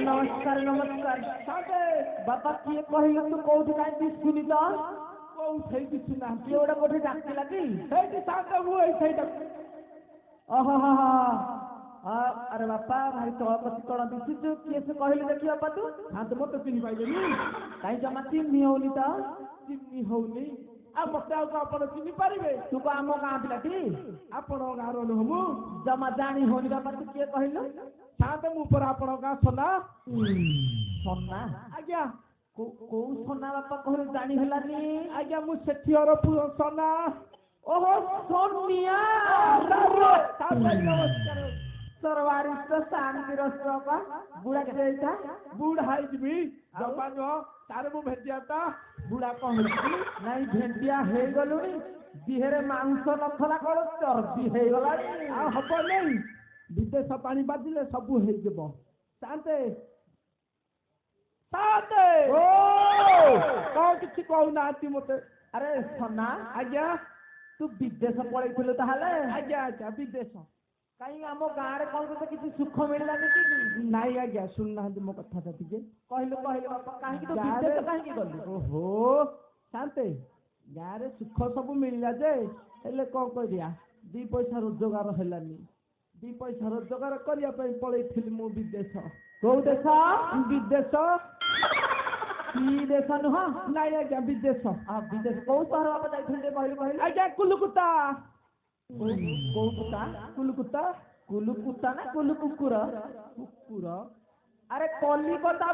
नमस्कार नमस्कार बापा किए कहल तू कौट कहीं दिशुनी तो कौन दिशुना किए गोटे कौटे डाकिला कि ओहो अरे बापा भाई तलपति कौन दिशुचु किए से कहले देखी बापा तू हाँ तो मत चिन्ह पाइलेनी कहीं जमा चिन्ह होनी तो चिन्ह होनी आ मत आप चिन्ह पारे तू को आम गाँ पिलाटी आपण गाँव नुह जमा जानी होनी बापा तू किए कहलु साते मुपर आपण गाँ सोना सोना आज्ञा को सोना बापा कहले जानी हेलानी आज्ञा मु सेठियर सोना ओहो सोनिया सरवारिष्ठ शांति रस्ता बुढ़ा के बुढ़ा हाइबी जमा जो तारे मु भेटियाता बुढ़ा कह नहीं भेटिया हे गलुनी दिहेरे मांस नथला कल चर्बी हे गला आ हब नहीं विदेश पानी बाजिले सबू हे जब शांते शांते ओ कौन किसी कहूना मते अरे सोना आज्ञा तू विदेश पड़े ताहले आज्ञा आज्ञा विदेश कहीं आम गाँव में कौन तो किसी सुख मिललानी कि नाई आज्ञा सुनना मो कथा टे कहलु कहलु बापा कहीं तो विदेश कहीं गलु ओहो शांते गाँव में सुख सब मिलला जे हेले कौन करिया दी पैसा रोजगार हेलानी दी पैसा रोजगार करने पलैली मु विदेश कौ देश विदेश देश नुह नाई आज्ञा विदेश विदेश कौ सहर बापा जाइए कहलु कहलु आज्ञा कुलकुता कुलकुता कुलकुता ना कुलु कुकुर कुकुर अरे कलिकता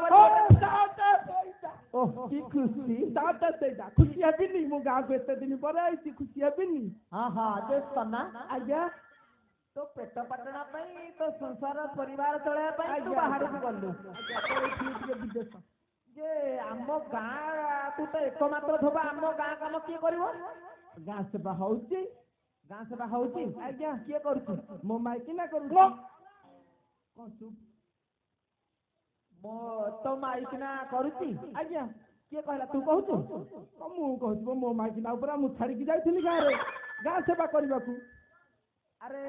की खुशी खुशी हेबिनी मो गाँव को एत दिन पर आई खुशी हेबिनी हाँ हाँ जे सना आज्ञा तो पेट पाटना तो संसार परिवार चलैया तू बाहर को गलु विदेश जे आम गाँ तू तो एकमात्र थोबा आम गाँ काम किए कर गाँ सेवा होची गाँ सेवा होची आज्ञा किए करू मो माइकी ना करू कौन मो तो माइकी ना करूची आज्ञा किए कहला तू कहू मु कहू मो माइकी ना ऊपर मु छाड़ी जाइली गाँ सेवा करने को अरे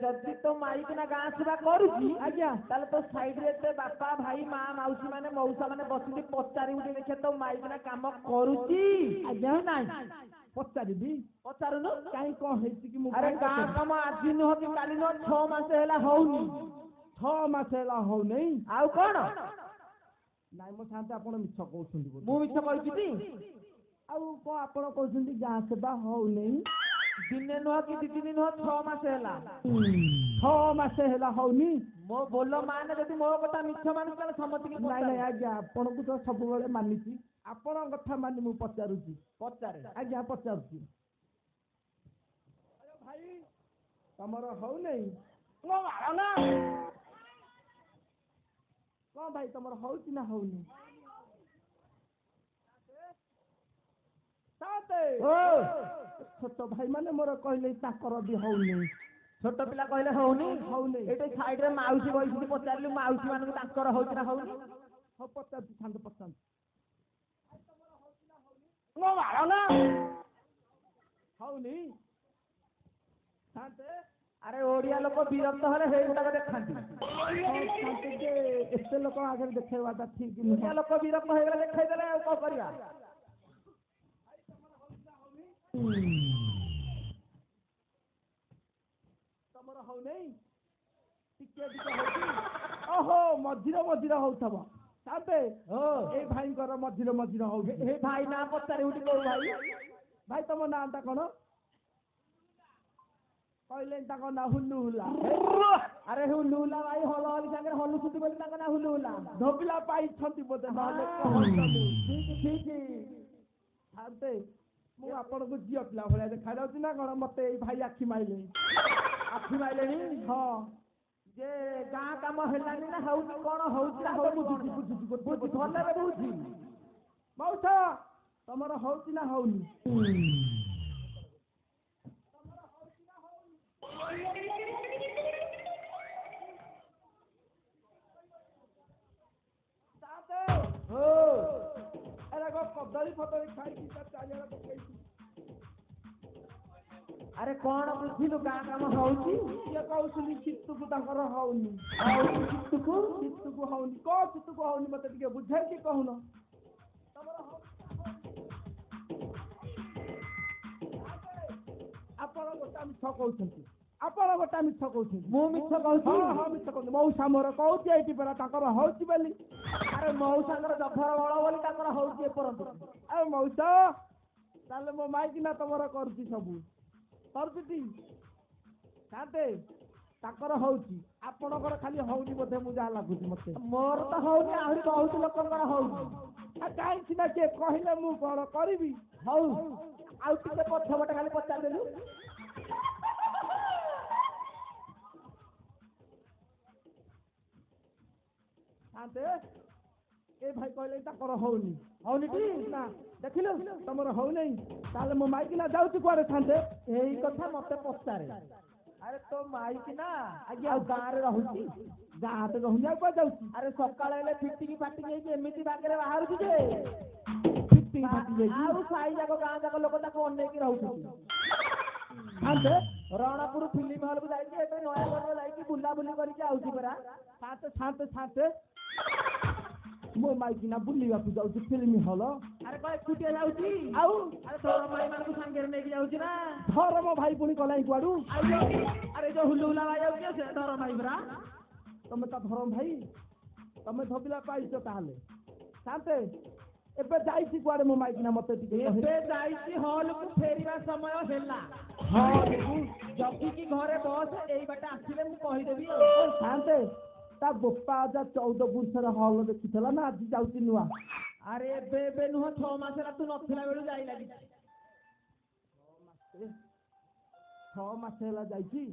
जदि तो माइक ना गाँ सेवा करुची आज्ञा ताले तो साइड रे बापा भाई माँ मौसी माने मौसा माने बसिकी पचारि उठे देखे तो माइक ना काम करुची आज्ञा ना पचारि पचारुनु कहीं कौन है अरे गाँ काम आज नुह कि काली नुह 6 मास हेला होउनी 6 मास हेला हो नहीं आउ कौन नाइ मो शांति आपण मिछ कहउछंती मु मिछ कहउछी आउ को आपण कहउछंती गाँ सेवा हो नहीं दिने नुह कि 2 दिन नुह 6 मास हेला 6 मास हेला होनी मो बोलो माने जदि मो कथा मिछ मानु ताले समति के नाइ नाइ आज्ञा आपण को तो सब बेले मानिची आपण कथा मानि मु पचारुची पचारे आज्ञा पचारुची अरे भाई तमरो हो नहीं ओ मारना को भाई तमरो होची ना होनी साथे ओ छोट भाई माने मोर कहले ताकर भी होनी छोट पिला कहले होनी एटे साइड रे माउसी बइसी पचारली माउसी मानक ताकर होची ना होनी हो पचार छांद पचार ओ मारना होनी साथे अरे ओडिया लोक विरक्त हले हे गुटा देखांती साथे जे एते लोक आगे देखेवाटा ठीक ओडिया लोक विरक्त हे गले देखाई देले आ को करिया तमरो हो नहीं टिके टिके होती ओहो मझिरा मझिरा होथबो साथे हो ए भाई कर मझिरा मझिरा हो हे भाई ना पचारे उठी को भाई भाई तम नाम ता कोन କହିଲେ ତାଙ୍କ ନା ହୁଲୁହୁଲା। ଆରେ ହୁଲୁହୁଲା ଭାଇ ହଲ ହଲି ସାଙ୍ଗରେ ହଲୁଛନ୍ତି ବୋଲି ତାଙ୍କ ନା ହୁଲୁହୁଲା। ଧୋବିଲା ପାଇଛନ୍ତି ବୋଧେ ନହେଲେ ଠିକ ଆବେ ମୁଁ ଆପଣଙ୍କୁ ଝିଅ ପିଲା ଭଳିଆ ଦେଖାଯାଉଛି ନା କଣ? ମତେ ଏଇ ଭାଇ ଆଖି ମାଇଲେଣି। ଆଖି ମାଇଲେଣି? ହଁ। ଯେ ଗାଁ କାମ ହେଲାନି ନା ହଉଛି କଣ ହଉଛି ନା ବୁଝୁଛି ଭଲରେ ବୁଝି। ମଉସା ତମର ହଉଛି ନା ହଉନି? କଦଳୀ ଫଦଳୀ ଖାଇକି ଚାରିଆଡେ ପକେଇଛି। ଆରେ କଣ ବୁଝିଲୁ? ଗାଁ କାମ ହଉଛି? କିଏ କହୁଥିଲି ଚିତୁକୁ ତାଙ୍କର ହଉନି। ଚିତୁକୁ ହଉନି। କଣ ଚିତୁକୁ ହଉନି ମତେ ଟିକେ ବୁଝେଇକି କହୁନ। ଆପଣ ଗୋଟା ମିଛ କହୁଛନ୍ତି। ଆପଣ ଗୋଟା ମିଛ କହୁଛନ୍ତି। ମୁଁ ମିଛ କହୁଛି? ହଁ ମିଛ କହୁଛି। ମଉସା ମୋର କହୁଛି ଏଇଠି ପରା ତାଙ୍କର ହଉଛି ବୋଲି। ଆରେ ମଉସାଙ୍କର ଜଭର ବଳ ବୋଲି ତାଙ୍କର ହଉଛି ଏପର୍ଯ୍ୟନ୍ତ। ଆଉ ମଉସା ତାହେଲେ ମୋ ମାଇକିନା ତମର କରୁଛି ସବୁ କରୁଛି। କାନ୍ତେ ତାଙ୍କର ହଉଛି, ଆପଣଙ୍କର ଖାଲି ହଉନି ବୋଧେ ମୁଁ ଯାହା ଲାଗୁଛି ମତେ। ମୋର ତ ହଉନି, ଆହୁରି ବହୁତ ଲୋକଙ୍କର ହଉଛି। କାହିଁକି ନା କିଏ କହିଲେ ମୁଁ କଣ କରିବି? ହଉ ଆଉ ଟିକେ ପଛପଟେ ଖାଲି ପଚାରିଦେଲୁ। ଏ ଭାଇ କହିଲେ ତାଙ୍କର ହଉନି। ହଉନି ନା ଦେଖିଲୁ ତମର ହଉନାହିଁ। ତାହେଲେ ମୋ ମାଇକିନା ଯାଉଛି କୁଆଡେ? ଥାନ୍ତେ ଏଇ କଥା ମତେ ପଚାରେ। ଆରେ ତୋ ମାଇକିନା ଆଜ୍ଞା ଆଉ ଗାଁରେ ରହୁଛି? ଗାଁରେ ରହୁନି ଆଉ କୁଆଡେ ଯାଉଛି? ଆରେ ସକାଳ ହେଲେ ଫିଟିକି ଫାଟିକି ହେଇକି ଏମିତି ବାଗରେ ବାହାରୁଛି ଯେ ଆଉ ସାଇ ଯାକ ଗାଁ ଯାକ ଲୋକ ତାକୁ ଅନେଇକି ରହୁଛନ୍ତି। ରଣପୁର ଫିଲ୍ମ ହଲକୁ ଯାଇକି ଏବେ ନୟାଗଡ଼ରେ ଯାଇକି ବୁଲାବୁଲି କରିକି ଆଉଛି ପରା। ଶାନ୍ତେ ମୋ ମାଇକିନା ବୁଲିବାକୁ ଯାଉଛି ଫିଲ୍ମ ହଲ। ଆରେ କଣ ଏକୁଟିଆ ଯାଉଛି? ଆଉ ଆରେ ଧରମ ଭାଇ ମାନଙ୍କୁ ସାଙ୍ଗରେ ନେଇକି ଯାଉଛି ନା? ଧରମ ଭାଇ ପୁଣି ଗଲାଇଁ କୁଆଡୁ? ଆରେ ଯୋଉ ହୁଲୁହୁଲା ଭାଇ ଯାଉଛି ସେ ଧରମ ଭାଇ ପରା। ତମେ ତା ଧରମ ଭାଇ? ତମେ ଧବିଲା ପାଇଛ ତାହେଲେ। ଶାନ୍ତେ ଏବେ ଯାଇଛି କୁଆଡେ ମୋ ମାଇକିନା ମତେ ଟିକେ? ଏବେ ଯାଇଛି ହଲକୁ, ଫେରିବା ସମୟ ହେଲା। ହଲକୁ ଜଗିକି ଘରେ ବସ, ଏଇ ବାଟେ ଆସିଲେ ମୁଁ କହିଦେବି। ଶାନ୍ତେ ତା ବୋପା ଅଜା 14 ପୁରୁଷର ହଲ ଦେଖିଥିଲା ନା ଆଜି ଯାଉଛି ନୂଆ? ଆରେ ଏବେ ନୁହଁ, 6 ମାସ ହେଲା ତୁ ନଥିଲା ବେଳୁ ଯାଇ ଲାଗିଛି। 6 ମାସ ହେଲା ଯାଇଛି।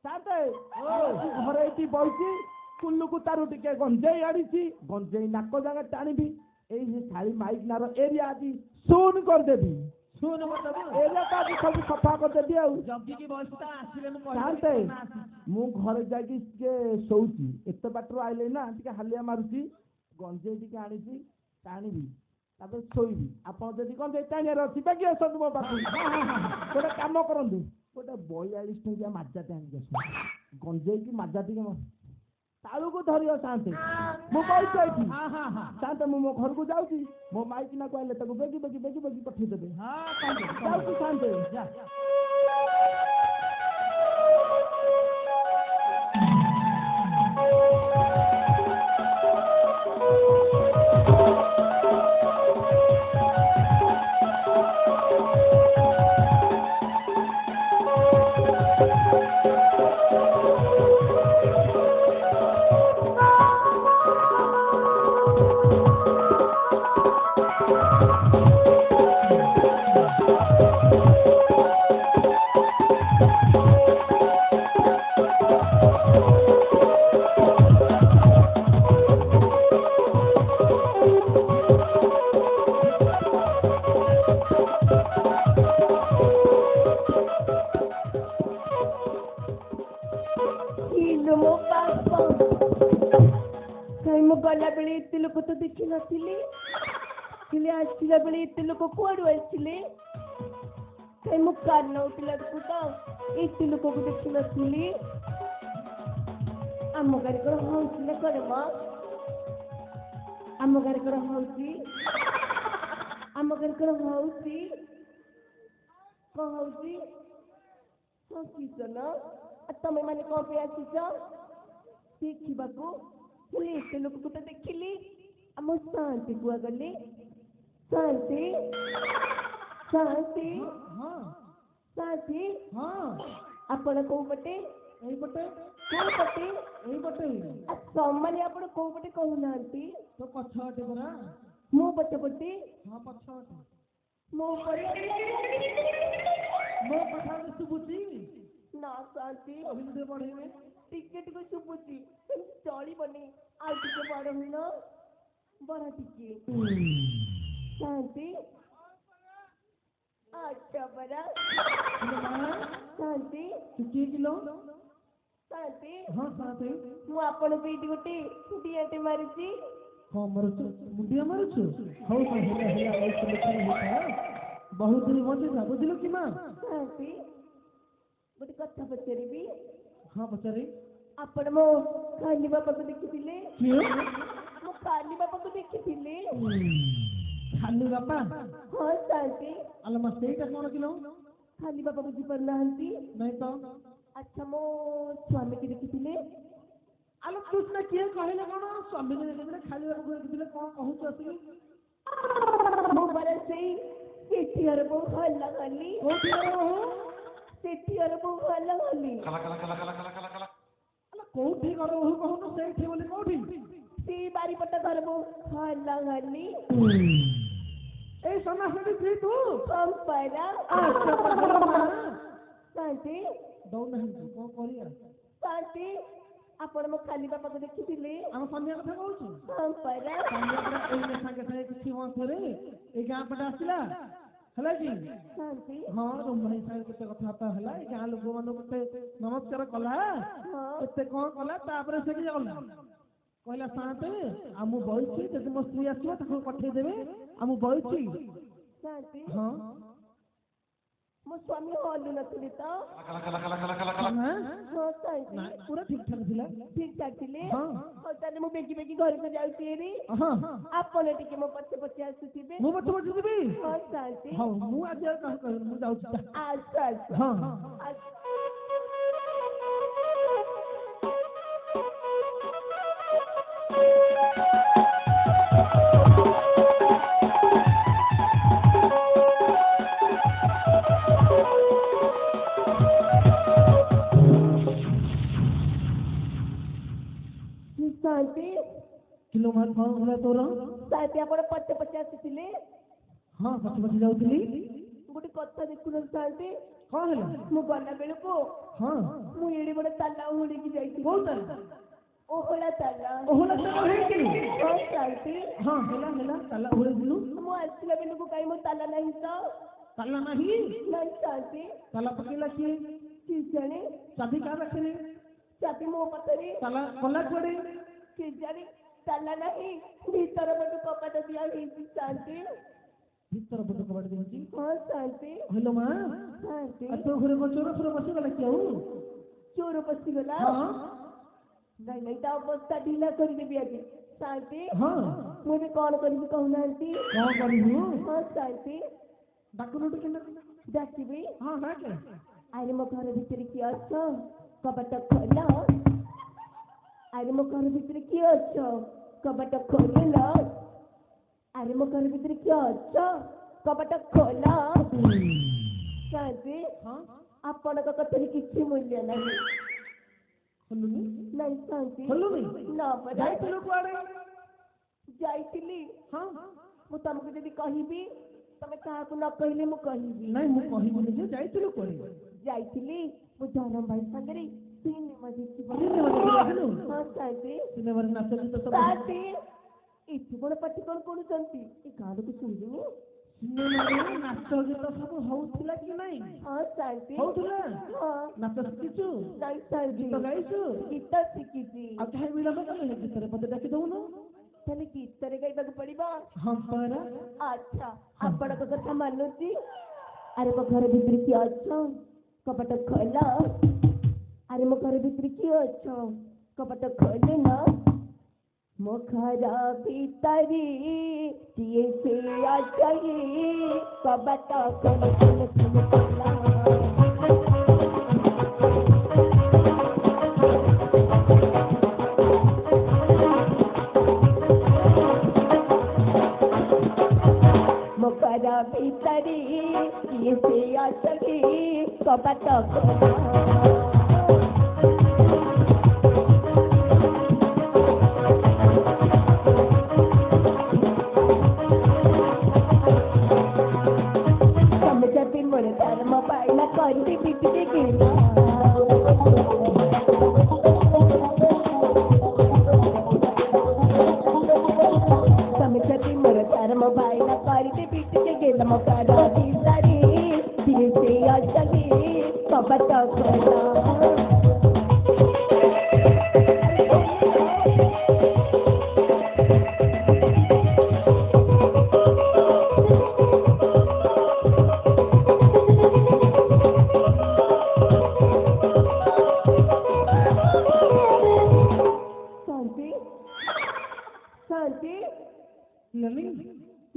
ଶାନ୍ତେ ଘରେ ଏଇଠି ବଇଛି, କୁଲୁକୁ ତାରୁ ଟିକେ ଗଞ୍ଜେଇ ଆଣିଛି। ଗଞ୍ଜେଇ ନାକ ଜାଗା ଟାଣିବି। ଏଇ ଶାଳି ମାଇକିନାର ଏରିଆ ଆଜି ଶୂନ କରିଦେବି। ଏରିଆଟା ଆଜି ସବୁ ସଫା କରିଦେବି। ଆଉ ଜଗିକି ବସିତା ଆସିଲେ ମୁଁ ଘରେ ଯାଇକି ଟିକେ ଶୋଉଛି। ଏତେ ବାଟରୁ ଆଇଲେ ନା ଟିକେ ହାଲିଆ ମାରୁଛି। ଗଞ୍ଜେଇ ଟିକେ ଆଣିଛି, ଟାଣିବି ତାପରେ ଶୋଇବି। ଆପଣ ଯଦି ଗଞ୍ଜେଇ ଟାଣିବାର ଅଛି ବାକି ଆସନ୍ତୁ ମୋ ପାଖକୁ। ଗୋଟେ କାମ କରନ୍ତୁ, ଗୋଟେ 42 ଟଙ୍କିଆ ମାଜାଟେ ଆଣିକି ଆସ। ଗଞ୍ଜେଇକି ମାଜା ଟିକେ ତାଳୁକୁ ଧରିବ। ଶାନ୍ତେ ମୁଁ କହୁଛି ଏଇଠି। ଶାନ୍ତେ ମୁଁ ମୋ ଘରକୁ ଯାଉଛି। ମୋ ମାଇକିନା କହିଲେ ତାକୁ ବେଗି ପଠେଇଦେବେ। ଯାଉଛି ଶାନ୍ତେ। ଗଲାବେଳେ ଏତେ ଲୋକ ତ ଦେଖିନଥିଲି। ଆସିଲା ବେଳେ ଏତେ ଲୋକ କୁଆଡୁ ଆସିଥିଲେ? ମୁଁ କାନ ଉଠିଲା ବେଳକୁ ତ ଏତେ ଲୋକକୁ ଦେଖିନଥିଲି। ଆମ ଗାଁରେ କଣ ହଉଛି ନା କଣ ମ? ଆମ ଗାଁରେ କଣ ହଉଛି? ଆମ ଗାଁରେ କଣ ହଉଛି? କଣ ହଉଛି? ତମେ ମାନେ କଣ ପାଇଁ ଆସିଛ ଦେଖିବାକୁ? ମୁଁ ଏତେ ଲୋକକୁ ତ ଦେଖିଲି। ଆମ ଶାନ୍ତି କୁଆ ଗଲେ? ଶାନ୍ତି ଆପଣ କୋଉ ପଟେ? ଏଇପଟେ କୋଉ ପଟେ? ଏଇପଟେ ସମାନେ ଆପଣ କୋଉ ପଟେ କହୁନାହାନ୍ତି? ତ ପଛ ଅଟେ ପରା। ମୋ ପଟେ ପଟେ? ହଁ ପଛ ଅଟେ। ମୋ ପଟେ ମୋ କଥା ଶୁଭୁଛି? ନା ଶାନ୍ତି କହିଲୁ ଟିକେ ବଢେଇବେ। ଟିକେ ଟିକେ ଶୁଭୁଛି ଚଳିବନି ଆଉ ଟିକେ ବଡ ହୁନ ବଡ ଟିକେ ଶାନ୍ତି ଆଚ୍ଛା ପରା ଶାନ୍ତି କିଏ କିଲୋ? ଶାନ୍ତି ହଁ ଶାନ୍ତି ମୁଁ ଆପଣଙ୍କୁ ଏଇଠି ଗୋଟେ ଡିଆଟେ ମାରିଛି। ହଁ ମାରୁଛୁ ମୁଣ୍ଡିଆ ମାରୁଛୁ? ହଉ ମା ହେଲା ହେଲା ବହୁତ ଦିନ ବଞ୍ଚିଥା ବୁଝିଲୁ କି ମା? ଶାନ୍ତି ଗୋଟେ କଥା ପଚାରିବି? ହଁ ପଚାରି। ଆପଣ ମୋ ଖାଲି ବାପାକୁ ଦେଖିଥିଲେ? କିଏ? ମୁଁ ଖାଲି ବାପାକୁ ଦେଖିଥିଲି। ଖାଲି ବାପା? ହଁ ଶାନ୍ତି ଆଲୋ ମା ସେଇଟା କଣ କିଲୋ? ଖାଲି ବାପା ବୁଝିପାରୁନାହାନ୍ତି? ନାଇଁ ତ। ଆଚ୍ଛା ମୋ ସ୍ୱାମୀକି ଦେଖିଥିଲେ? ଆଲୋ ତୁ ସିନା କିଏ କହିଲେ କଣ ସ୍ୱାମୀକି ଦେଖିଥିଲେ ଖାଲି ବାପାକୁ ଦେଖିଥିଲେ କଣ କହୁଛୁ ଆସିକି? ମୁଁ ପରା ସେଇ ସେଠିକାର ବୋଉ ହଲା ଗଲି। ସେଠିକାର ବୋଉ ହଲା ଗଲି। କୋଉଠି ଘର ବୋହୁ କହୁନୁ ସେଇଠି ବୋଲି କୋଉଠି? ସେଇ ବାରିପଟା ଘର ବୋଉ ହଲା ଗଲି। ଏଇ ସମାସଟି ସ୍ତ୍ରୀ ତୁ? କମ୍ ପରା ଶାନ୍ତି ଦଉନାହାନ୍ତି କଣ କରିବା? ଶାନ୍ତି ଆପଣ ମୋ ଖାଲି ବାପାକୁ ଦେଖିଥିଲେ? ଆମ ସନ୍ଧ୍ୟା କଥା କହୁଛୁ? କମ୍ ପରା ସାଙ୍ଗେ ସାଙ୍ଗେ କିଛି ମାସରେ ଏଇ ଗାଁ ପଟେ ଆସିଲା ହେଲା କି? ଶାନ୍ତି ହଁ ରୁମଣୀ ସାଙ୍ଗେ କେତେ କଥାବାର୍ତ୍ତା ହେଲା ଏଇ ଗାଁ ଲୋକମାନଙ୍କୁ କେତେ ନମସ୍କାର କଲା କେତେ କଣ କଲା ତାପରେ ସେଠି ଗଲା କହିଲା ସାନ୍ତେ ଆଉ ମୁଁ ବଇଛି ଯଦି ମୋ ସ୍ତ୍ରୀ ଆସିବ ତାକୁ ପଠେଇଦେବେ ଆଉ ମୁଁ ବଇଛି। ଶାନ୍ତି ହଁ ମୋ ସ୍ୱାମୀ ହଲୁ ନଥିଲି ତ? ହଁ ଶାନ୍ତି ପୁରା ଠିକ ଠାକ ଥିଲା। ଠିକ ଠାକ ଥିଲେ? ହଁ ହଉ ତାହେଲେ ମୁଁ ବେଗି ବେଗି ଘରକୁ ଯାଉଛି ହେରି। ହଁ ଆପଣ ଟିକେ ମୋ ପଛେ ପଛେ ଆସୁଥିବେ। ମୁଁ ପଛେ ପଛେ ଯିବି? ହଁ ଶାନ୍ତି ହଉ ମୁଁ ଆଜି ଆଉ କାହାକୁ କହିବିନି ମୁଁ ଯାଉଛି। ଆସ ଆସ ହଁ ଶାନ୍ତି କିଲୋ ମା କଣ ହେଲା ତୋର? ଶାନ୍ତି ଆପଣ ପଛେ ପଛେ ଆସିଥିଲେ? ହଁ ପଛେ ପଛେ ଯାଉଥିଲି। ଗୋଟେ କଥା ଦେଖୁନ ଶାନ୍ତି କଣ ହେଲା? ମୁଁ ଗଲା ବେଳକୁ ହଁ ମୁଁ ଏଡେ ବଡ ତାଲା ଉଡିକି ଯାଇଥିଲି। କୋଉ ତାଲା? ଓହଳା ତାଲା। ଓହଳା ତାଲା ହେଇଛି? ହଁ ଶାନ୍ତି ହଁ ହେଲା ତାଲା ଓହଳେଇଥିଲୁ? ମୁଁ ଆସିଲା ବେଳକୁ କାହିଁ ମୋ ତାଲା ନାହିଁ ତ? ତାଲା ନାହିଁ? ନାଇଁ ଶାନ୍ତି ତାଲା ପକେଇଲା କିଏ? କେଜାଣି ଚାବି କାହା ପାଖରେ? ଚାବି ମୋ ପାଖରେ। ତାଲା କଲା କୁଆଡେ? କେଜାଣି ତାଲା ନାହିଁ ଭିତର ପଟୁ କବାଟ ଦିଆ ହେଇଛି ଶାନ୍ତି। ଭିତର ପଟ କବାଟ ଦେଇଛି? ହଁ ଶାନ୍ତି ହେଲୋ ମା ଶାନ୍ତି ଆଉ ତୋ ଘରେ କଣ ଚୋର ଫୋର ପଶିଗଲା କି ଆଉ? ଚୋର ପଶିଗଲା? ହଁ ନାଇଁ ନାଇଁ ତା ଅବସ୍ଥା ଢିଲା କରିଦେବି ଆଜି ଶାନ୍ତି। ହଁ ମୁଁ ଏବେ କଣ କରିବି କହୁନାହାନ୍ତି? କଣ କରିବୁ? ହଁ ଶାନ୍ତି ଡାକୁନୁ ଟିକେ ଡାକିବି? ହଁ ଡାକେ। ଆରେ ମୋ ଘର ଭିତରେ କିଏ ଅଛ? କବାଟ ଖୋଲ। ଆରେ ମୋ ଘର ଭିତରେ କିଏ ଅଛ? କବାଟ ଖୋଲିଲ। ଆରେ ମୋ ଘର ଭିତରେ କିଏ ଅଛ? କବାଟ ଖୋଲ। ଶାନ୍ତି ଆପଣଙ୍କ କଥାରେ କିଛି ମୂଲ୍ୟ ନାହିଁ। ଖୋଲୁନି? ନାଇଁ ଶାନ୍ତି ଖୋଲୁନି? ନା ପରା। ଯାଇଥିଲୁ କୁଆଡେ? ଯାଇଥିଲି। ହଁ ମୁଁ ତମକୁ ଯଦି କହିବି ତମେ କାହାକୁ ନ କହିଲେ ମୁଁ କହିବି। ନାଇଁ ମୁଁ କହିବିନି ଯେ ଯାଇଥିଲୁ କୁଆଡେ? ଯାଇଥିଲି ମୁଁ ଧରମ ଭାଇ ସାଙ୍ଗରେ ସିନେମା ଦେଖିବାକୁ। ହଁ ଶାନ୍ତି ସିନେମାରେ ନାଚ ଗୀତ ସବୁ ଶାନ୍ତି ଏଠି ବଡ ପାଟି କଣ କରୁଛନ୍ତି? ଏ ଗାଁ ଲୋକ ଶୁଣିବିନି। ସିନେମାରେ ନାଚ ଗୀତ ସବୁ ହଉଥିଲା କି ନାଇଁ? ହଁ ଶାନ୍ତି ହଉଥିଲା? ହଁ ନାଚ ଶିଖିଛୁ? ନାଇଁ ଶାନ୍ତି ଗୀତ ଗାଇଛୁ? ଗୀତ ଶିଖିଛି। ଆଉ କାହିଁ ବିଳମ୍ବ କଲେ ଗୀତରେ ମତେ ଡାକି ଦଉନୁ? ତାହେଲେ ଗୀତରେ ଗାଇବାକୁ ପଡିବ? ହଁ ପରା। ଆଚ୍ଛା ଆପଣଙ୍କ କଥା ମାନୁଛି। ଆରେ ମୋ ଘର ଭିତରେ କିଏ ଅଛ? କବାଟ ଖୋଲ। ଆରେ ମୋ ଘର ଭିତରେ କିଏ ଅଛ? କବାଟ ଖୋଲିଲ। ମୋ ଘର ଭିତରେ କିଏ ସେ ଅଛ? କବାଟ ଖୋଲ ଖୋଲ ଖୋଲ ଖୋଲ। ମୋ ଘର ଭିତରେ କିଏ ସେ ଅଛ? କବାଟ ଖୋଲ। कपट खोला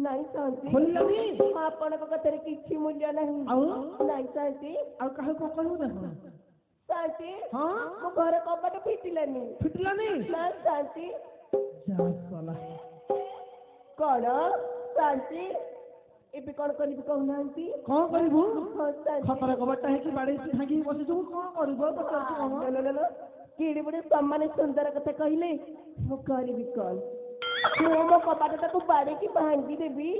नहीं शांति आपण को कतरे किछि मूल्य नहीं नहीं शांति आ कह को कहू ना शांति हां मो घर कपट फिटिलानी ना शांति जा साला कौन शांति एबे कौन करिबी कहू नांती कौन करिबू शांति खतरा कबटा है कि बाड़ी से भागी बसे जो कौन करिबो तो न कीड़ी बड़े सम्मान सुंदर कथा कहले मो करिबी कौन मो कपट ताको बाड़ी की भांगी देबी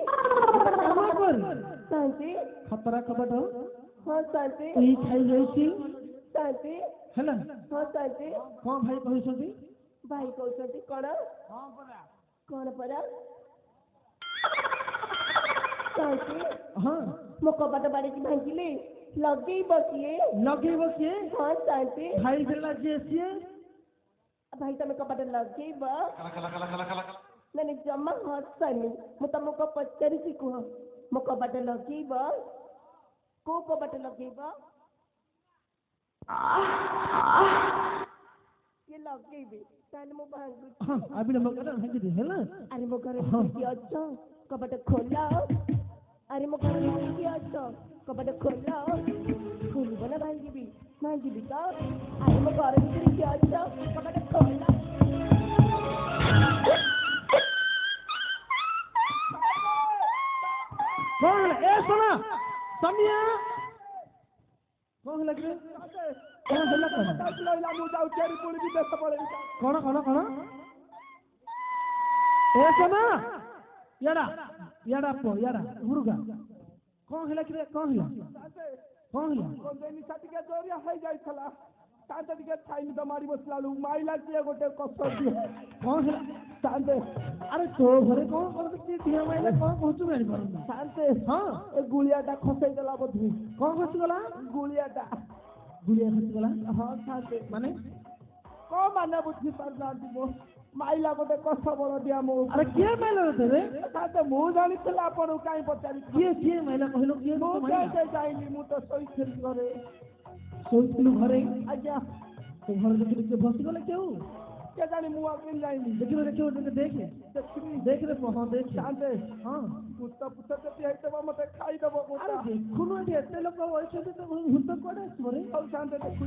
शांति खतरा कबट हां शांति ई खाई जाईसी शांति हैला हां शांति कौन भाई कहउछंती भाई कहउछंती कोन हां परा कोन परा शांति हां मो कपट बाड़ी की भांगिले लगे बसिए हां शांति भाई देला जेसिए भाई तमे कपट लगे बा नहीं जमा हसनी मु तुमको पचारि कुह मो कपट लगे को कपट लगे ये लगे ताले मो भांगु हां अभी हम कर भांगी दे हैला अरे मो घर की अच्छा कपट खोला अरे मो घर की अच्छा कपट खोला खोली बना भांगी तो अरे मो घर की अच्छा कपट खोला कौन ए सुना समिया कौन लग रे कौन हल्ला कर लइला मु जाऊ चेरी पुली भी देख पड़े कौन ए सुना याडा मुर्गा कौन हल्ला करे कौन देनी साथी के जोरिया है जाई छला ताते के थाई में मारी बसलालू माइला के गोटे कसर दिए कौन है शांते अरे तो घरे कौन कर के दिया माइला कौन पहुंचू मेरी पर शांते हां ए गुलियाटा खसई देला बधु कौन खस गला गुलियाटा खस गला हां शांते माने को माने बुद्धि पर जानती मो माइला गोटे कस बड़ दिया मो अरे के माइला रे शांते मु जानि छला आपण काई पचारी के माइला कहलो के मो के जाइनी मु तो सोई खेल करे सोचलु घरे आजा तो घर देख बस गले क्यों क्या जानी मुआ के जाइनी देखियो देख रे हां देख शांत हां पुत्ता ते आइतबा मते खाई दबो अरे देखुनो एते लोक होइछे तो भूत कोडे मरे सब शांत देखु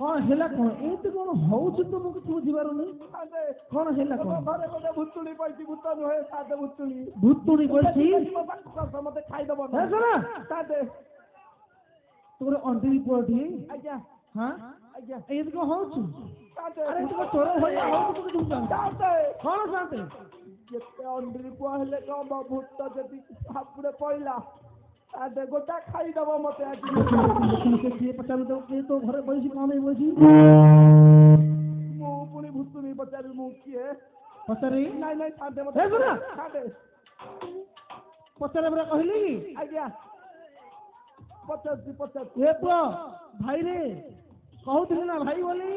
कौन हेला कौन ए तो कौन होउछ तो मु কিছু বুঝিবারনি कौन हेला कौन घरे गोटे भुतुणी पइছি भूत नहे साथे भुतुणी पइছি समते खाई दबो हे सुना साथे तोरे अंडी पडी आज्ञा हां आज्ञा ए तो होउछ साथे अरे तो तोर होया होउछ तो কিছু জান साथे कौन साथे जेते अंडी पहले को भूत जति हापुरे पइला आदे गोटा खाई दबो मते आज के पचार दो के तो घरे बैसी कौन बैसी मु पुनी भूतुनी पचारी मु के पचारी नहीं छाडे मते सुना छाडे पचारे बरा कहली आज्ञा 50 ए तो भाई रे कहउथिल ना भाई बोली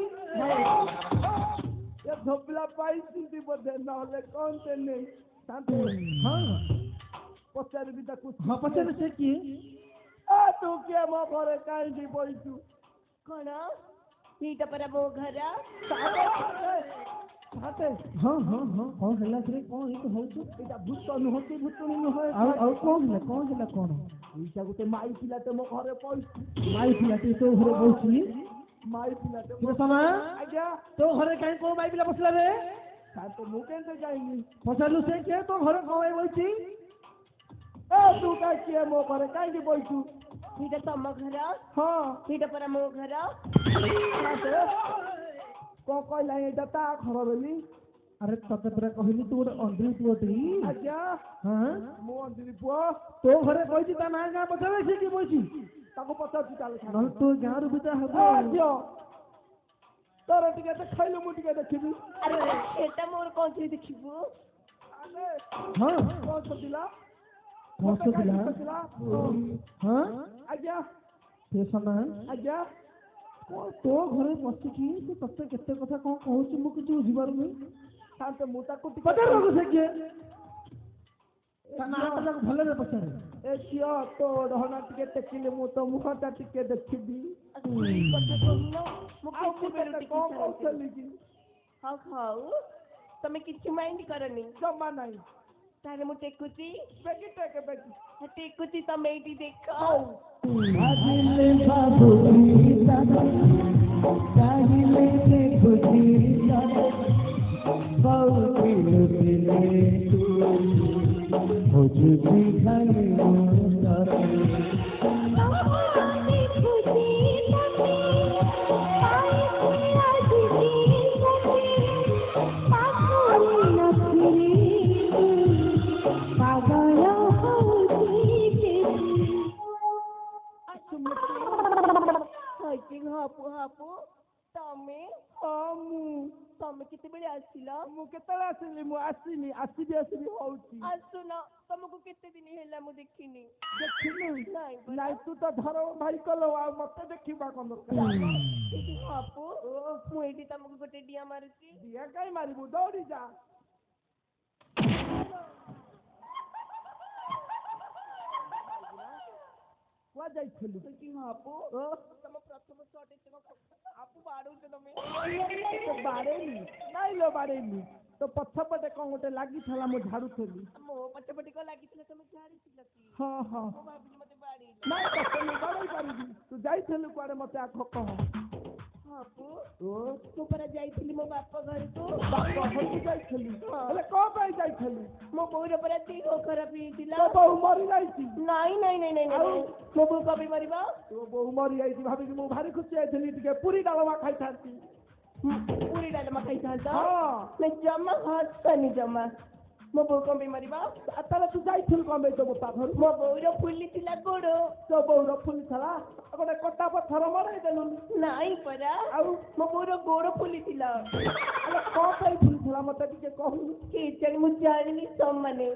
ये धोबला पाई चिंती बदे ना ले कौन ते नहीं शांति हां पचार भी तक हां पचार से की आ तू के मो घरे काई दी बोइछु कोन नीटा पर मो घर हाते हां कौन हल्ला करे कौन ई तो होछु एटा भूत न होती भूतनी न होय आ कौन हल्ला कौन ईटा गुटे माई पिलाते मो घरे पइछु माई पिलाते तो घरे बइछि माई पिलाते के समय आज्ञा तो घरे काई को माई पिला बसला रे ता तो मु केनते जाइनी पचारलु से के तो घरे कौन बइछि ए तू का के मो घरे काई दी बइछु नीटा तम घर हां नीटा पर मो घर को कहला एटा ता घर बोली अरे तते परा कहली तू गोटे अंधी पुअटी आज्ञा हाँ मु अंधी पुओ तो घरे कहछि ता ना गाँ पचारे से कि बइछि ताको पचारुछि ताले नल तो गाँ रु बिदा हबो झियो तोर टिके देखैलु मु टिके देखिबी अरे सेटा मोर कोन से देखिबो अरे हाँ कोन दिला कौन सा दिला हाँ आज्ञा ते समान आज्ञा तो घरे बसिछि से तते केते कथा कोन कहउछि मु किछु बुझि पारुनी शांत मु ताको टिके पचार लोग से के तना आटा भले रे पचारे ए झियो तो ढहना टिके देखिले मु तो मुखटा टिके देखिबी କଥା କହିଲ ମୁଁ ଆଉ କେତେ ମୁଁ ବେଳୁ ତତେ ଟିକେ କଣ ଚାହୁଁଛି। କହୁଥିଲି କି ହଉ ହଉ ତମେ କିଛି ମାଇଣ୍ଡ କରନି ଜମା ନାହିଁ ତାହେଲେ ମୁଁ ଟେକୁଛି ବେଗି ଟେକେ ବେଗି ଟେକୁଛି ତମେ ଏଇଠି ଦେଖ ହଉ भागिले बाबू दादा भागिले के खुशी दादा बहुत दिले तू मुझे भी खाली दादा ହାପୁ ହାପୁ ତମେ ତମେ କେତେବେଳେ ଆସିଲ ମୁଁ କେତେବେଳେ ଆସିଲି ମୁଁ ଆସିନି ଆସିବି ହଉଛି ଆସୁନ ତମକୁ କେତେ ଦିନ ହେଲା ମୁଁ ଦେଖିନି ଦେଖିନୁ ନାଇଁ ନାଇଁ ତୁ ତ ଧର ଭାଇ କଲ ଆଉ ମତେ ଦେଖିବା କଣ ଦରକାର ହାପୁ ମୁଁ ଏଇଠି ତମକୁ ଗୋଟେ ଡିଆ ମାରୁଛି ଦିଆ କାଇଁ ମାରିବୁ ଦୌଡ଼ି ଯା କୁଆ ଯାଇଥିଲୁ ହାପୁ ତମ ପ୍ରଥମ ସଟ୍ ଏତେ ହାପୁ ବାଡଉଛ ତମେ ବାଡେଇଲି ନାଇଁ ଲୋ ବାଡେଇଲି ତ ପଛପଟେ କଣ ଗୋଟେ ଲାଗିଥିଲା ମୁଁ ଝାଡୁଥିଲି ମୋ ପଟେ ପଟେ କଣ ଲାଗିଥିଲା ତମେ ଝାଡିଥିଲ କି ହଁ ହଁ ମୁଁ ଭାବିଲି ମତେ ବାଡେଇଲ ନାଇଁ ତତେ ମୁଁ ବାଡେଇ ପାରିବି ତୁ ଯାଇଥିଲୁ କୁଆଡେ ମତେ ଆଗ କହ ହାପୁ ମୁଁ ପରା ଯାଇଥିଲି ମୋ ବାପା ଘରକୁ ବାପ ଘରକୁ ଯାଇଥିଲି ହେଲେ କଣ ପାଇଁ ଯାଇଥିଲି ମୋ ବୋଉର ପରା ଦେହ ଖରାପ ହେଇଥିଲା ତୋ ବୋଉ ମରି ଯାଇଛି ନାଇଁ ନାଇଁ ନାଇଁ ନାଇଁ ନାଇଁ ମୋ ବୋଉ କବି ମରିବ ତୋ ବୋଉ ମରି ଯାଇଛି ଭାବିକି ମୁଁ ଭାରି ଖୁସି ଯାଇଥିଲି ଟିକେ ପୁରୀ ଡାଲମା ଖାଇଥାନ୍ତି ପୁରୀ ଡାଲମା ଖାଇଥାନ୍ତ ହଁ ନାଇଁ ଜମା ହସନି ଜମା ମୋ ବୋଉ କଣ ପାଇଁ ମରିବ ତାହେଲେ ତୁ ଯାଇଥିଲୁ କଣ ପାଇଁ ତୋ ବାପା ଘରୁ ମୋ ବୋଉର ଫୁଲିଥିଲା ଗୋଡ ତୋ ବୋଉର ଫୁଲିଥିଲା ଗୋଟେ କଟା ପଥର ମରେଇ ଦେଲୁନି ନାଇଁ ପରା ଆଉ ମୋ ବୋଉର ଗୋଡ ଫୁଲିଥିଲା ହେଲେ କଣ ପାଇଁ ଫୁଲିଥିଲା ମତେ ଟିକେ କହୁନୁ କେଜାଣି ମୁଁ ଜାଣିନି ସମାନେ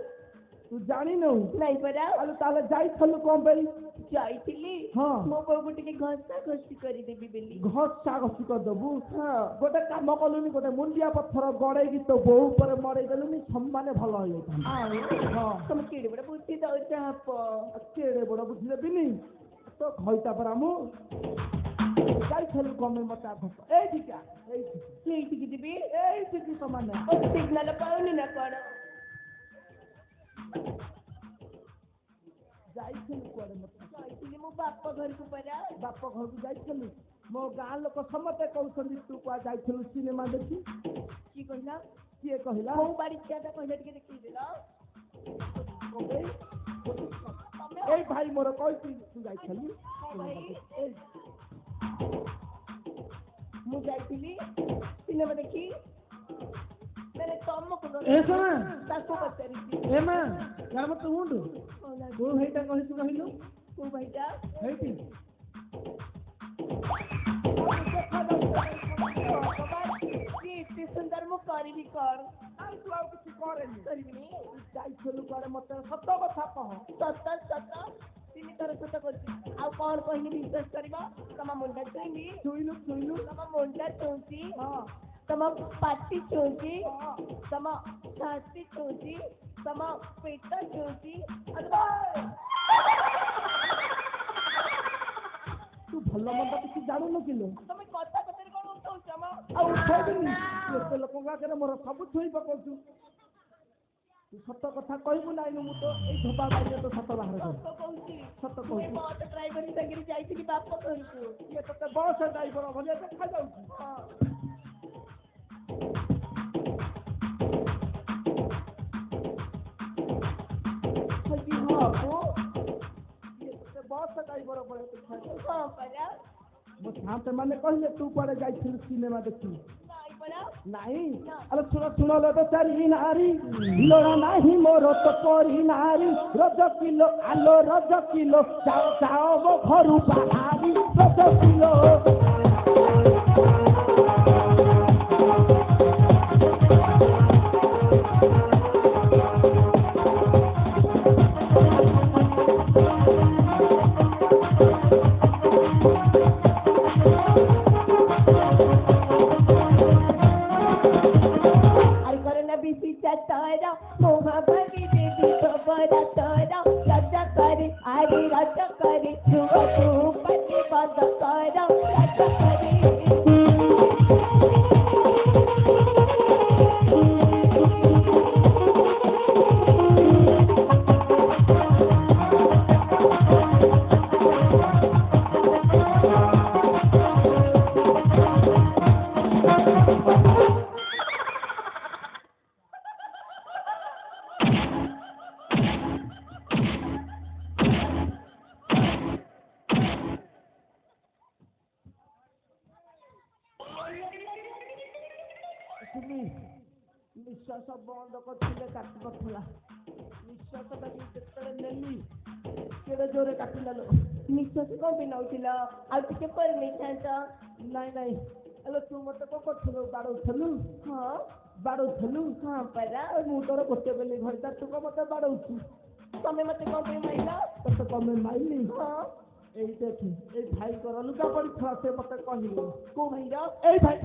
ତୁ ଜାଣିନୁ ନାଇଁ ପରା ଆଉ ତାହେଲେ ଯାଇଥିଲୁ କଣ ପାଇଁ ଯାଇଥିଲି ହଁ ମୋ ବୋଉକୁ ଟିକେ ଘଷା ଘଷି କରିଦେବି ବୋଲି ଘଷା ଘଷି କରିଦବୁ ହଁ ଗୋଟେ କାମ କଲୁନି ଗୋଟେ ମୁଣ୍ଡିଆ ପଥର ଗଡେଇକି ତୋ ବୋଉ ଉପରେ ମରେଇ ଦେଲୁନି ସମାନେ ଭଲ ହେଇଯାଇଥାନ୍ତା ଆଉ ହଁ ତମେ କେଡେ ବଡ ବୁଦ୍ଧି ଦଉଛ ହାପ କେଡେ ବଡ ବୁଝି ଦେବିନି ତ ଘଇତା ପରା ମୁଁ ଯାଇଥିଲୁ କଣ ପାଇଁ ମତେ ଆଗ ଏଇଠିକା ସେଇଠିକି ଯିବି ଏଇଠିକି ସମାନେ ସିଗ୍ନାଲ ପାଉନି ନା କଣ ଯାଇଥିଲୁ କୁଆଡେ ମତେ ଯାଇଥିଲି ମୋ ବାପ ଘରକୁ ପରା ବାପ ଘରକୁ ଯାଇଥିଲୁ ମୋ ଗାଁ ଲୋକ ସମସ୍ତେ କହୁଛନ୍ତି ତୁ କୁଆଡେ ଯାଇଥିଲୁ ସିନେମା ଦେଖି କିଏ କହିଲା କିଏ କହିଲା କୋଉ ବାଡି ଖିଆଟା କହିଲା ଟିକେ ଦେଖେଇଦେଲ ଏଇ ଭାଇ ମୋର କହିଛି ତୁ ଯାଇଥିଲୁ ମୁଁ ଯାଇଥିଲି ସିନେମା ଦେଖି ମାନେ ତମକୁ ତାକୁ ପଚାରିଛି ଏ ମା यार मत उंड वो भाईटा कहितु कहिलु କୋଉ ଭାଇଟା ହେଇଟି ଏତେ ସୁନ୍ଦର ମୁଁ କରିବି କଣ ଆଉ ତୁ ଆଉ କିଛି କରେନି କରିବିନି ଯାଇଥିଲୁ କୁଆଡେ ମତେ ସତ କଥା କହ ସତ ସତ 3 ଥର ସତ କରୁଛି ଆଉ କଣ କହିଲି ବିଶ୍ୱାସ କରିବ ତମ ମୁଣ୍ଡ ଛୁଇଁବି ଛୁଇଁଲୁ ତମ ମୁଣ୍ଡ ଛୁଉଁଛି ହଁ ତମ ପାଟି ଛୁଉଁଛି ତମ ଛାତି ଛୁଉଁଛି ତମ ପେଟ ଛୁଉଁଛି ତୁ ଭଲ ମନ୍ଦ କିଛି ଜାଣୁନୁ କିଲୋ ତମେ କଥା କଥାରେ କଣ ଉଠଉଛ ମ ଆଉ ଉଠେଇବିନି ଏତେ ଲୋକଙ୍କ ଆଗରେ ମୋର ସବୁ ଛୁଇଁ ପକଉଛୁ ତୁ ସତ କଥା କହିବୁ ନାଇଁ ମୁଁ ତ ଏଇ ଧୋବା ବାଇରେ ତ ସତ ବାହାର ସତ କହୁଛି ସତ ମୁଁ କହୁଛି ବସ୍ ଡ୍ରାଇଭର ସାଙ୍ଗରେ ଯାଇଥିଲି ବାପ ଘରକୁ ଇଏ ତତେ ବସ୍ ଡ୍ରାଇଭର ଭଳିଆ ଦେଖାଯାଉଛି ବସ୍ ଡ୍ରାଇଭର ଭଳିଆ ଦେଖାଯାଉଛି ହଁ ପରା ମୋ ସାଙ୍ଗ ମାନେ କହିଲେ ତୁ କୁଆଡେ ଯାଇଥିଲୁ ସିନେମା ଦେଖି ନାଇଁ ପରା नहीं अरे सुनो लो तो चारी नारी लोड़ा नहीं मोरो तो परी नारी रज किलो आलो रज किलो जाओ जाओ वो घरू बाहरी रज किलो निश्वास बंद करते काटी पड़ा निश्वास नेली केड़े जोरे काटिल निश्वास कौन भी नौथिल आउटे पर नहीं था नाई नाई हेलो तू मत को करथलु बाड़ौथलु हाँ बाड़ौथलु हाँ परा मु तोर गोटे बेली घरटा तू को मत बाड़ौछु तमे मते कौन पे माइला तो कमे माइली हाँ ए देख ए भाई कर लुगा पड़ी खा से मत कहिलो को भाई रो ए भाई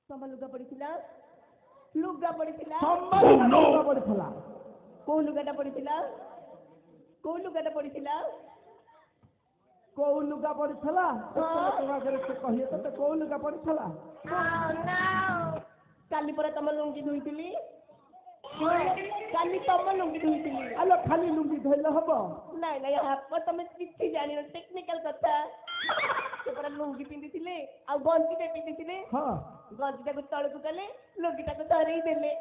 तम लुगा पड़ीला लुगा पड़ीला लुगा पड़ीला को लुगाटा पड़ीला को लुगाटा पड़ीला को लुगा पड़ीला तोरा घरे से कहिए तो को लुगा पड़ीला काली पर तम लुंगी धुईतिली काली तम लुंगी धुईतिली आलो खाली लुंगी धइले हबो नहीं नहीं आप तमे किछि जानि न टेक्निकल कथा से पर लुंगी पिंदिथिले आ गंजी पे पिंदिथिले हां गंजीटा को तळकु कले लुंगीटा को धरै देले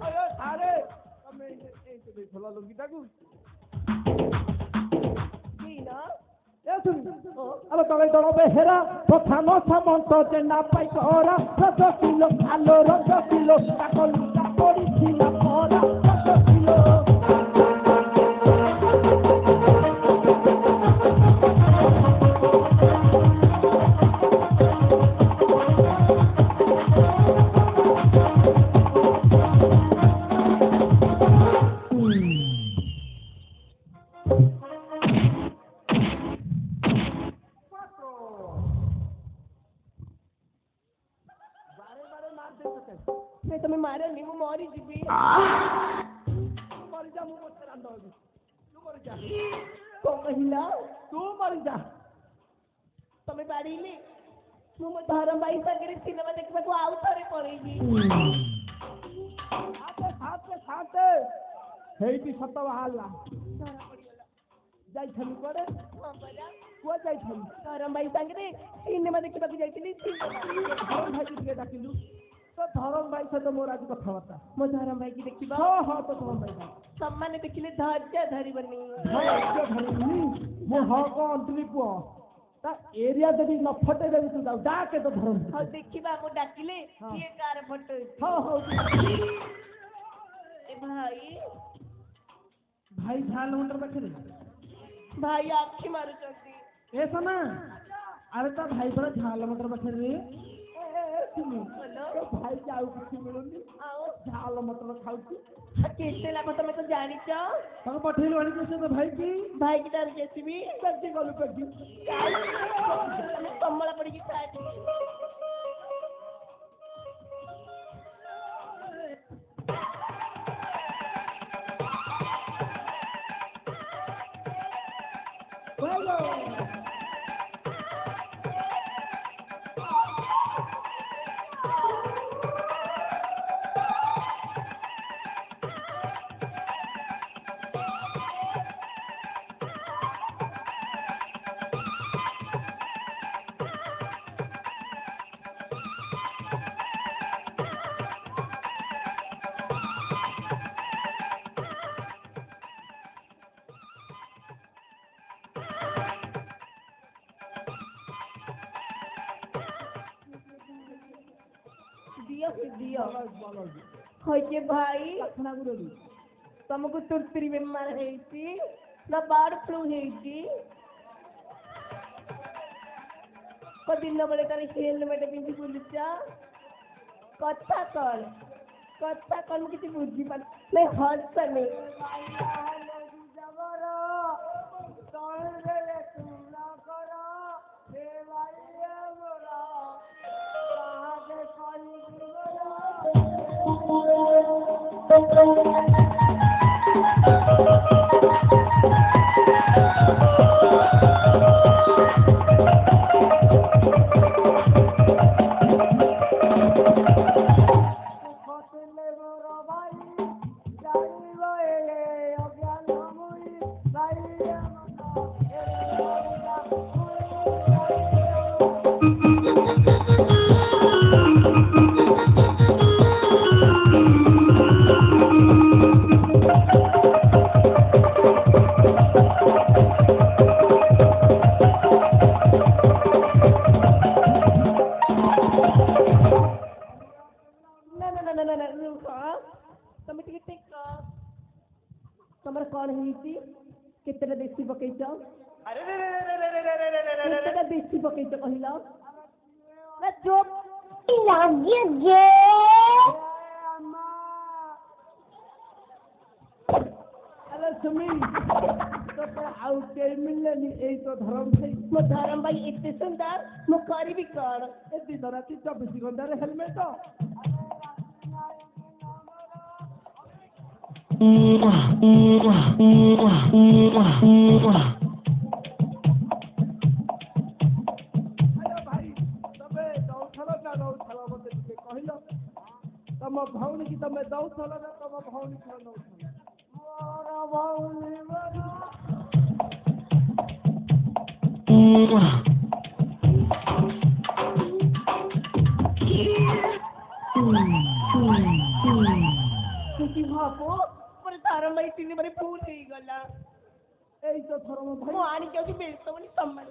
अरे अरे तमे ए से भला लुंगीटा को की ना ए सुन अब तमे तोड़ बे हेरा प्रधान सामंत जेना पाई तोरा रज किलो आलो रज किलो ताको लुगा पड़ी थिला परा रज किलो तमे मारे नी मु मरी जीबी मर जा मु मत रांद तू मर जा को कहिला तू मर जा तमे बाड़ीली मु मो धरम भाई संगे सिनेमा देखबा को आउ थरे पड़ेगी साथे साथे साथे हेइटी सत बहाला जाई छलु करे हां बरा को जाई छलु धरम भाई संगे सिनेमा देखबा को जाईतिली धरम भाई के डाकिलु तो धरम भाई से तो मोर आज कथावार्ता मो धरम भाई की देखिबा हां हां तो धरम भाई सम्मान देखिले धैर्य धरी बनी हां धरनी मो हा को अंतली पुआ ता एरिया जदी न फटे देबी तू जाऊ डाके तो धरम हां देखिबा को डाकिले ये कार फटे हां हां ए भाई भाई झाल मुंडर बखरे भाई आखी मारू चंदी ए सना अरे तो भाई बड़ा झाल मुंडर बखरे रे बोलो भाई जाऊ किसी मिलुनी आओ झाल मतलब खाउची केते लाभ तमे तो जानी छ तब पठेल वाली कैसे तो भाई की भाई की डर जेसीबी करती गलु करती कमला पड़ी की खाए दियो होइके भाई लक्षण गुरु तुमको तुर्तरी बेमार ହେଇଛି ନା ବାର୍ଡ ଫ୍ଲୁ ହେଇଛି ଦିନ ବେଳେ ତାର ହେଲମେଟ ପିନ୍ଧି ବୁଲୁଛ କଥା କଣ ମୁଁ କିଛି ବୁଝିପାରୁନି ନାଇଁ ହସନି ତମର କଣ ହେଇଛି କେତେଟା ଦେଶୀ ପକେଇଛ କେତେଟା ଦେଶୀ ପକେଇଛ କହିଲ ନା ଚୁପ୍ ଲାଗେ ଯେ ଆରେ ସୁମି ତତେ ଆଉ କେହି ମିଳିଲେନି ଏଇ ତ ଧରମ ଭାଇ ମୋ ଧରମ ଭାଇ ଏତେ ସୁନ୍ଦର ମୁଁ କରିବି କଣ ଏ ଦିନ ରାତି 24 ଘଣ୍ଟାରେ ହେଲମେଟ ଭାଇ ତମେ ଦଉଥଲ ନା ନଉଥଲ ମତେ ଟିକେ କହିଲ ତମ ଭଉଣୀ କି ତମେ ଦଉଥଲ ନା ତମ ଭଉଣୀ ଥର ନଉଥଲ ମୋର ଭଉଣୀ ଭାବୁ ମୋର ଧରମ ଭାଇ ତିନି ମାନେ ଭୁଲ ହେଇଗଲା ଏଇ ତ ଥର ମୋ ଭାଇ ମୁଁ ଆଣିକି ଆଉଛି ବ୍ୟସ୍ତ ବୋଲି ସମ୍ମାନ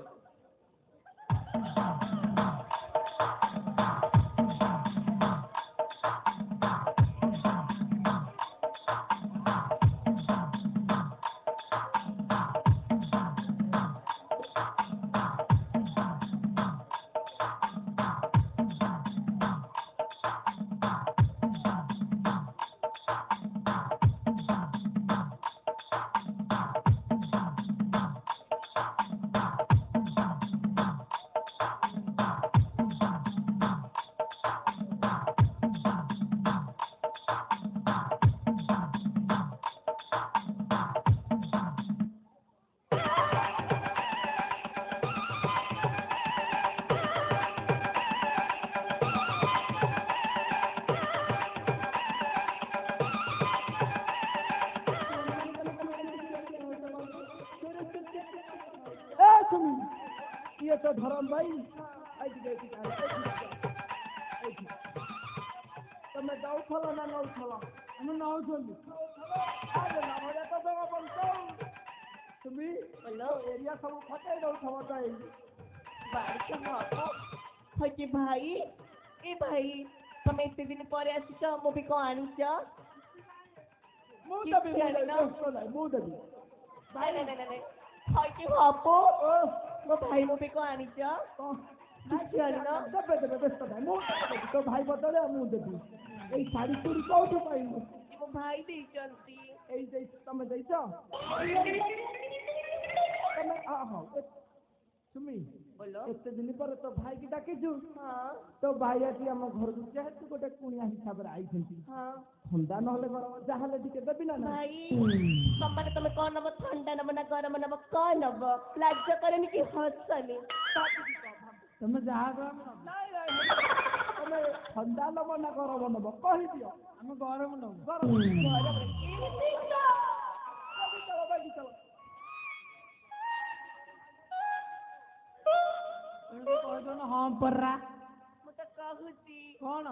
ये तो धरम भाई तमें दौथल ना नौथल मैं नौथली तुम एरिया सब फटे दौथल ହଉଛି ଭାଇ ଏ ଭାଇ ତମେ ଏତେ ଦିନ ପରେ ଆସିଛ ମୁଁ ବି କଣ ଆଣିଛ ମୁଁ ଦେବି ହଉଛି ବାବୁ ମୋ ଭାଇ ମୋ ବି କଣ ଆଣିଛ କିଛି ଆଣିନ ଦେବେ ବ୍ୟସ୍ତ ନାହିଁ ମୁଁ ଦେବି ତୋ ଭାଇ ବଦଳେ ମୁଁ ଦେବି ଏଇ ଶାଢ଼ୀ ଚୁଡ଼ି କୋଉଠୁ ପାଇବୁ ମୋ ଭାଇ ଦେଇଛନ୍ତି ଏଇ ତମେ ଦେଇଛ ତମେ ହଉ ସୁମି ଏତେ ଦିନ ପରେ ତୋ ଭାଇ କି ଡାକିଛୁ ତୋ ଭାଇ ଆଜି ଆମ ଘରକୁ ଯେହେତୁ ଗୋଟେ କୁଣିଆ ହିସାବରେ ଆଇଛନ୍ତି ଥଣ୍ଡା ନହେଲେ ଗରମ ଯାହାହେଲେ ଟିକେ ଦେବି ନା ଭାଇ ତମେ କଣ ନବ ଥଣ୍ଡା ନବ ନା ଗରମ ନବ କଣ ନବ ଲାଜ କରେନି କି ହସନି ତମେ ଯାହା ତମେ ଥଣ୍ଡା ନବ ନା ଗରମ ନବ କହିଦିଅ ଆମେ ଗରମ ନବୁ ହଁ ପରା ମୁଁ ତ କହୁଛି କଣ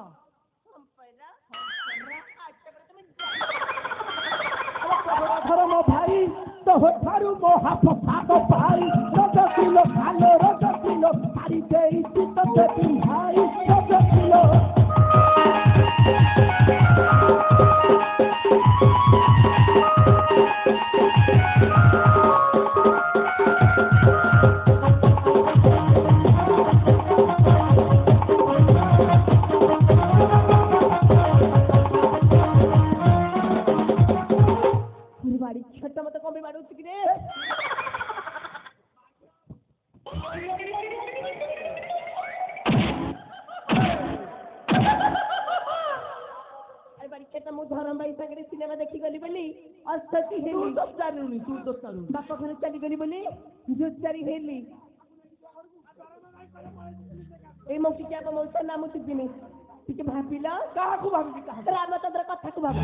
ଧର ମୋ ଭାଇ ତୋଠାରୁ ମୋ ହାତ ପାଗ ପାଇ ରଜ କିଲୋ ଖାଲୋ ରଜ କିଲୋ ଛାଡ଼ି ଦେଇଛି ତତେ ଭାଇ ରଜ କିଲୋ अरे बारीकेटा मु धरम भाई सागरे सिनेमा देखि गली बोली अस्तती हेली तू दोस्तारू बापा घर चली गली बोली जोचारी हेली ए मौसी क्या को मौसा नाम सुदिनी ଟିକେ ଭାବିଲ କାହାକୁ ଭାବିବି କାହାକୁ ରାମଚନ୍ଦ୍ର କଥାକୁ ଭାବ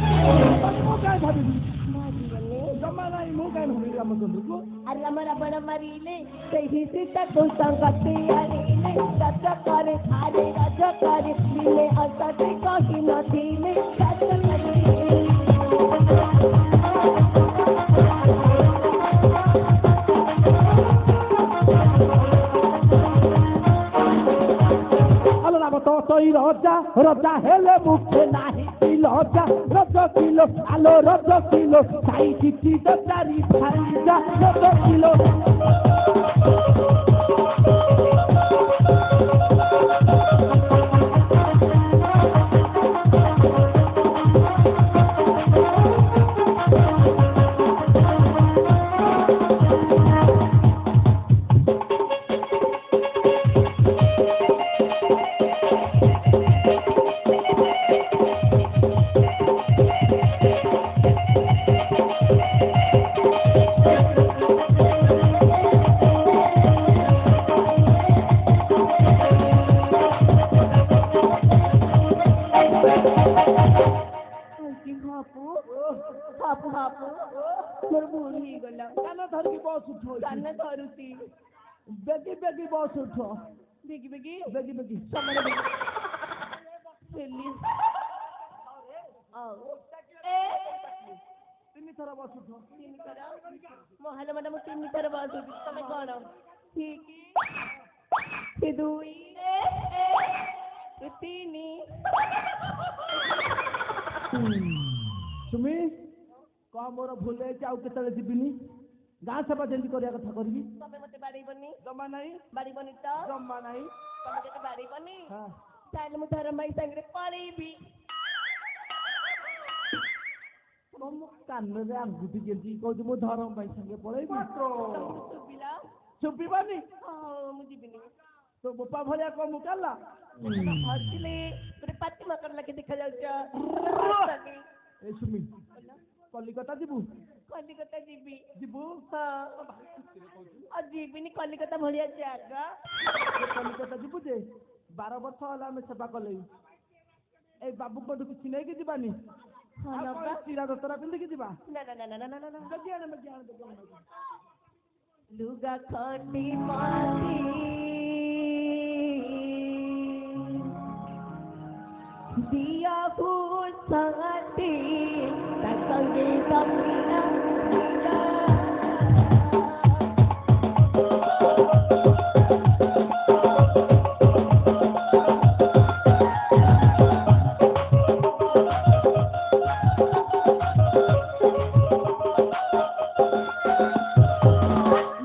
ମୁଁ କାହିଁ ଭାବିବି ଭାବିବନି ଜମା ନାହିଁ ମୁଁ କାହିଁ ଭାବିବି ରାମଚନ୍ଦ୍ରକୁ ଆରେ ରାମ ରାବଣ ମାରିଲେ ସେହି ସୀତାକୁ ସଂଗତି ଆଣିଲେ ରଜ କରି ଆରେ ରଜ କରି ଦିନେ ଅସତେ କହି ନଥିଲେ ରଜ କରି ତଇ ରଜା ରଜା ହେଲେ ମୁଖେ ନାହିଁ ଲଜା ରଜ କିଲୋ ଆଲୋ ରଜ କିଲୋ ସାଇ ଚିଠି ଚାରି ଭାଇଜା ରଜ କିଲୋ बेगी बेगी बस उठ बेगी बेगी बेगी बेगी समरे बेगी सेली आओ ए तीन थर बस उठ तीन थर मोहल्ला मैडम तीन थर बस उठ तमे कोन ठीक ए दुई ए तीनी सुमी कह मोर भूल जाऊ केतले जीविनी गाँ सेवा जल्दी करिया कथा करबी तमे मते बाड़ी बनी जमा नहीं बाड़ी बनी तो जमा नहीं तमे के बाड़ी बनी हां ताले मु धरम भाई संगे पळेबी मम कान रे आंगुठी गेंजी कहू मु धरम भाई संगे पळेबी सुबिला सुबिबानी हां मु जीबिनी तो बोपा भलिया को मुकाला हसले तोरे पाती मकर लगे देखा जाउचा ए सुमी कलिकता जीबू कलिकता जीबी जीबू हाँ और जीबिनी कलिकता भलिया जागा कलिकता जीबू जे 12 वर्ष होला में सेवा कले ए बाबू को किछि नै के जीबानी हां ना चिरा दतरा पिंदी के जीबा ना ना ना ना ना ना ना गजिया में ज्ञान दे लुगा खटी माटी दिया फूल संगती संगे सपना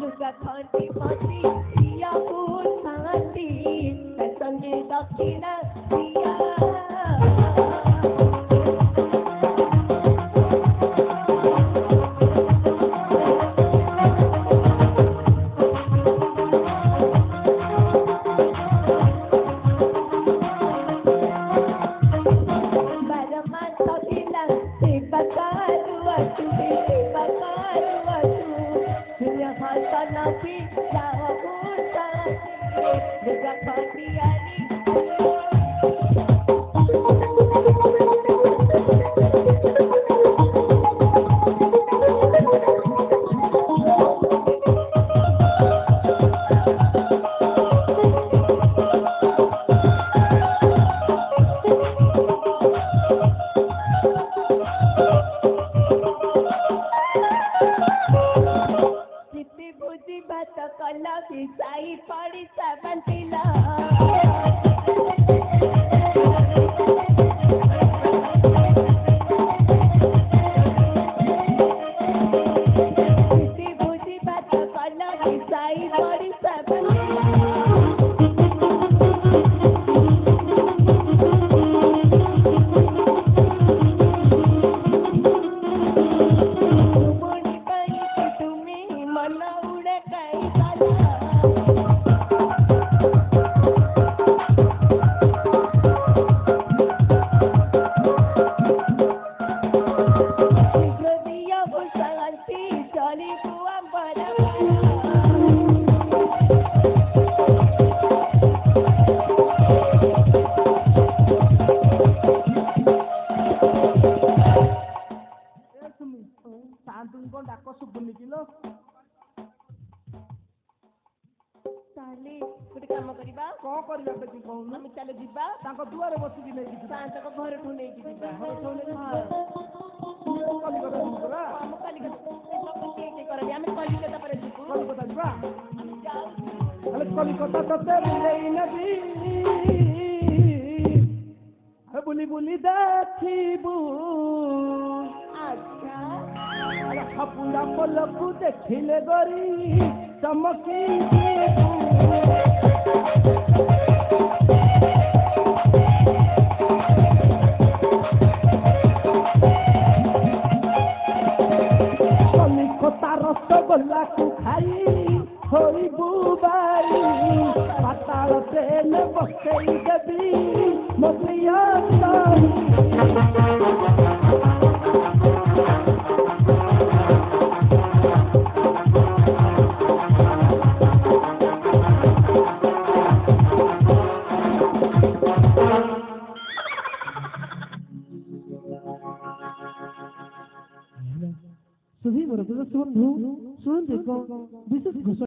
लुगा खटी माटी दिया फूल संगती संगे सपना दिया କରିବା କଣ କରିବା ଦେଖି କହୁନୁ ଆମେ ଚାଲ ଯିବା ତାଙ୍କ ଦୁଆରେ ବସିକି ନେଇକି ଯିବା ତାଙ୍କ ଘରଠୁ ନେଇକି ଯିବା କଲିକତା ଯିବୁ ପରା ଆମ କଲିକତା କରବି ଆମେ କଲିକତା ପରେ ଯିବୁ କଲିକତା ଯିବା ଯାଉଛୁ ହେଲେ କଲିକତା ତତେ ବୁଲେଇ ନେବି ବୁଲି ବୁଲି ଦେଖିବୁ ଆଚ୍ଛା ହାପୁଡ଼ା ପଲକୁ ଦେଖିଲେ ଗରି ଚମକି କଲିକତା ରସଗୋଲାକୁ ଖାଇ ହୋଇବୁ ବାଇ ପାତାଳ ଟ୍ରେନ ବସେଇ ଦେବି ମୋ ପ୍ରିୟ सुधी बरं तुझं बंधू सुन देखो विशेष घोषणा